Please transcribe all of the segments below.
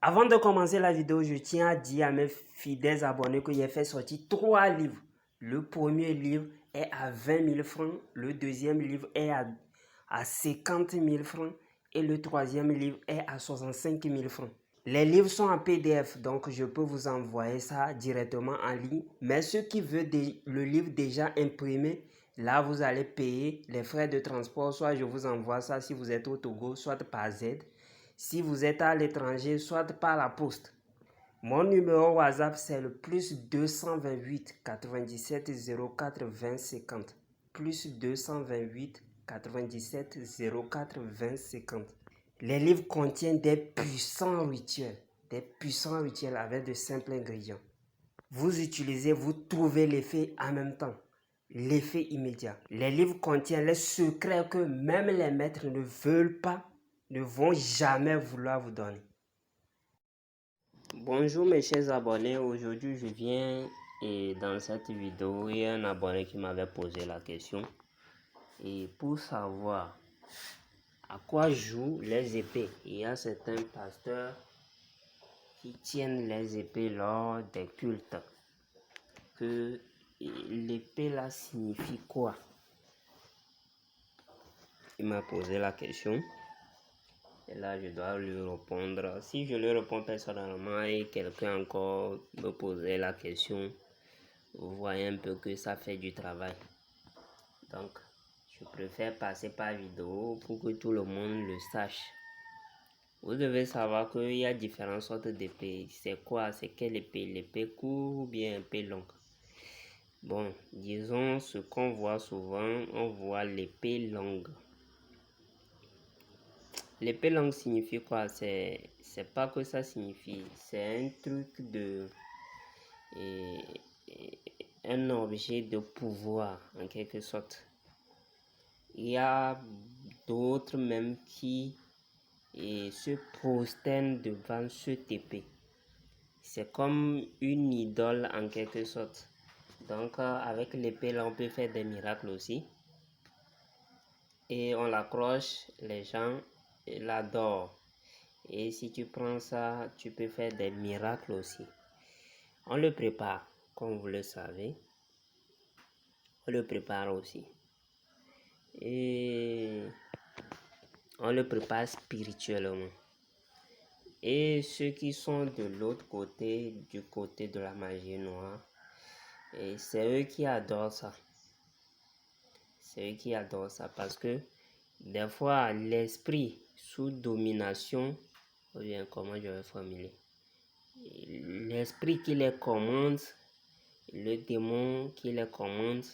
Avant de commencer la vidéo, je tiens à dire à mes fidèles abonnés que j'ai fait sortir 3 livres. Le premier livre est à 20 000 francs, le deuxième livre est à 50 000 francs et le troisième livre est à 65 000 francs. Les livres sont en PDF, donc je peux vous envoyer ça directement en ligne. Mais ceux qui veulent le livre déjà imprimé, là vous allez payer les frais de transport. Soit je vous envoie ça si vous êtes au Togo, soit par Z. Si vous êtes à l'étranger, soit par la poste. Mon numéro WhatsApp, c'est le +228 97 04 20 50. +228 97 04 20 50. Les livres contiennent des puissants rituels avec de simples ingrédients. Vous utilisez, vous trouvez l'effet en même temps, l'effet immédiat. Les livres contiennent les secrets que même les maîtres ne veulent pas, ne vont jamais vouloir vous donner. Bonjour mes chers abonnés, aujourd'hui je viens et dans cette vidéo, il y a un abonné qui m'avait posé la question. Et pour savoir à quoi jouent les épées, il y a certains pasteurs qui tiennent les épées lors des cultes. Que l'épée là signifie quoi? Il m'a posé la question. Et là, je dois lui répondre. Si je lui réponds personnellement et quelqu'un encore me posait la question, vous voyez un peu que ça fait du travail. Donc, je préfère passer par vidéo pour que tout le monde le sache. Vous devez savoir qu'il y a différentes sortes d'épées. C'est quoi? C'est quelle épée? L'épée courte ou bien épée longue? Bon, disons ce qu'on voit souvent, on voit l'épée longue. L'épée longue signifie quoi? C'est pas que ça signifie, c'est un truc de un objet de pouvoir en quelque sorte. Il y a d'autres même qui se prosternent devant cette épée. C'est comme une idole en quelque sorte. Donc avec l'épée là on peut faire des miracles aussi. Et on l'accroche, les gens l'adorent. Et si tu prends ça, tu peux faire des miracles aussi. On le prépare, comme vous le savez. On le prépare aussi. Et on le prépare spirituellement. Et ceux qui sont de l'autre côté, du côté de la magie noire, et c'est eux qui adorent ça. C'est eux qui adorent ça parce que des fois, l'esprit sous domination, ou bien comment je vais formuler, l'esprit qui les commande, le démon qui les commande,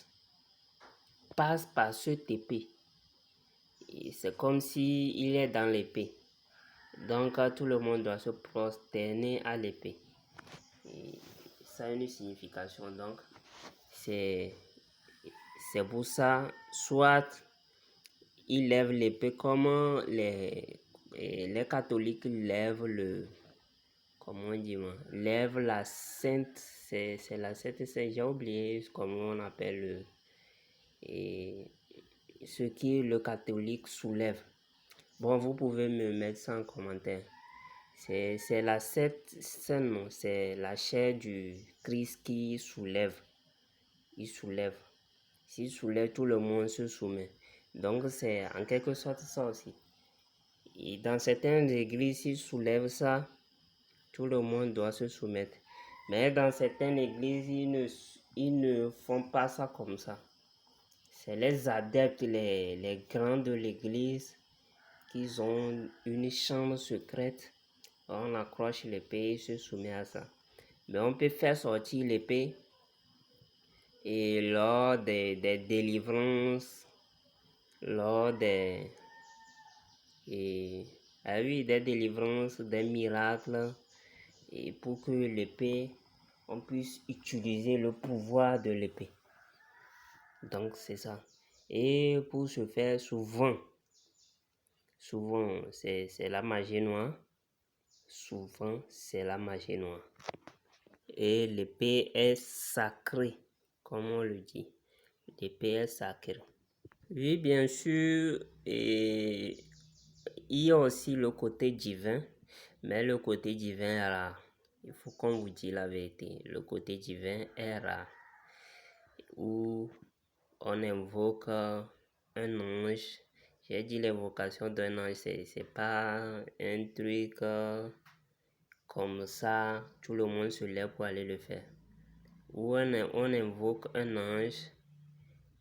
passe par cette épée. C'est comme si il est dans l'épée. Donc tout le monde doit se prosterner à l'épée. Ça a une signification. Donc c'est pour ça, soit il lève l'épée comme les catholiques lèvent le, comment on dit, lève la sainte, c'est la sainte, j'ai oublié comment on appelle ce qui le catholique soulève. Bon, vous pouvez me mettre ça en commentaire. C'est la sainte, c'est la chair du Christ qui soulève. Il soulève. S'il soulève, tout le monde se soumet. Donc c'est en quelque sorte ça aussi. Et dans certaines églises, s'il soulève ça, tout le monde doit se soumettre. Mais dans certaines églises, ils ne font pas ça comme ça. C'est les adeptes, les grands de l'église, qui ont une chambre secrète. On accroche l'épée et se soumet à ça. Mais on peut faire sortir l'épée et lors des délivrances, lors des délivrances, des miracles, et pour que l'épée, on puisse utiliser le pouvoir de l'épée. Donc c'est ça. Et pour ce faire, souvent c'est la magie noire. Souvent c'est la magie noire. Et l'épée est sacrée, comme on le dit. L'épée est sacrée. Oui, bien sûr, et il y a aussi le côté divin. Mais le côté divin est rare. Il faut qu'on vous dise la vérité. Le côté divin est rare. Où on invoque un ange. J'ai dit l'invocation d'un ange, c'est pas un truc comme ça, tout le monde se lève pour aller le faire. Où on invoque un ange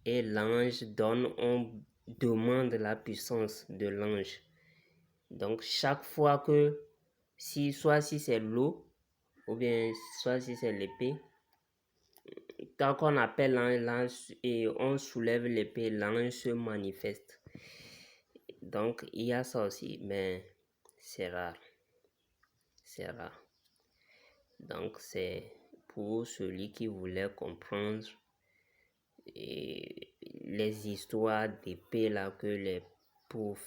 et l'ange donne, on demande la puissance de l'ange. Donc chaque fois que, soit si c'est l'eau, ou bien soit si c'est l'épée, quand on appelle l'ange et on soulève l'épée, l'ange se manifeste. Donc il y a ça aussi, mais c'est rare. C'est rare. Donc c'est pour celui qui voulait comprendre les histoires d'épée là que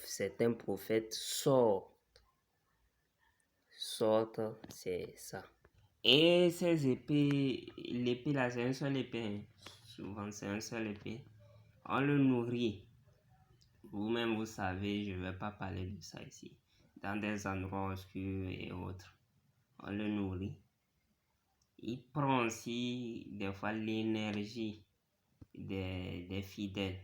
certains prophètes sortent, c'est ça. Et ces épées, l'épée là, c'est un seul épée. Hein. Souvent, c'est un seul épée. On le nourrit. Vous-même, vous savez, je ne vais pas parler de ça ici. Dans des endroits obscurs et autres. On le nourrit. Il prend aussi, des fois, l'énergie des fidèles.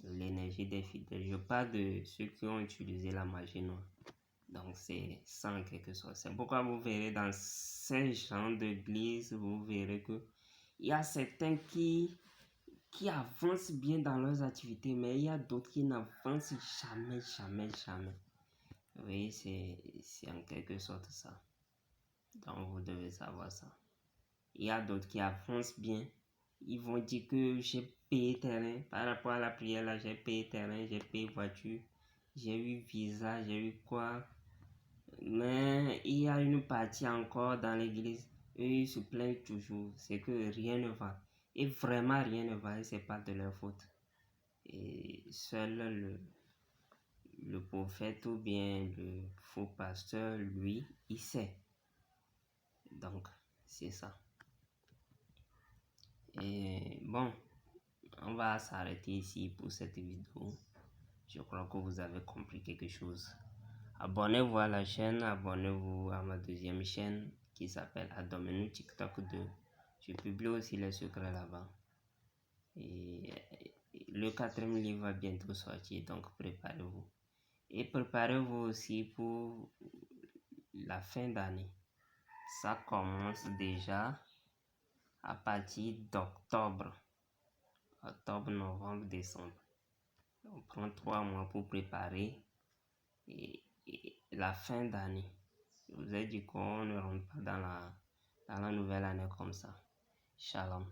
L'énergie des fidèles. Je parle de ceux qui ont utilisé la magie noire. Donc, c'est ça en quelque sorte. C'est pourquoi vous verrez dans ces genres d'église, vous verrez que il y a certains qui avancent bien dans leurs activités, mais il y a d'autres qui n'avancent jamais, jamais, jamais. Oui, c'est en quelque sorte ça. Donc, vous devez savoir ça. Il y a d'autres qui avancent bien. Ils vont dire que j'ai payé terrain. Par rapport à la prière, là, j'ai payé terrain, j'ai payé voiture, j'ai eu visa, j'ai eu quoi. Mais il y a une partie encore dans l'église, eux ils se plaignent toujours, c'est que rien ne va. Et vraiment rien ne va et c'est pas de leur faute. Et seul le prophète ou bien le faux pasteur, lui, il sait. Donc, c'est ça. Et bon, on va s'arrêter ici pour cette vidéo. Je crois que vous avez compris quelque chose. Abonnez-vous à la chaîne, abonnez-vous à ma deuxième chaîne qui s'appelle Adomenu TikTok 2. Je publie aussi les secrets là-bas. Et le 4e livre va bientôt sortir, donc préparez-vous. Et préparez-vous aussi pour la fin d'année. Ça commence déjà à partir d'octobre. Octobre, novembre, décembre. On prend 3 mois pour préparer et la fin d'année. Je vous ai dit qu'on ne rentre pas dans la nouvelle année comme ça. Shalom.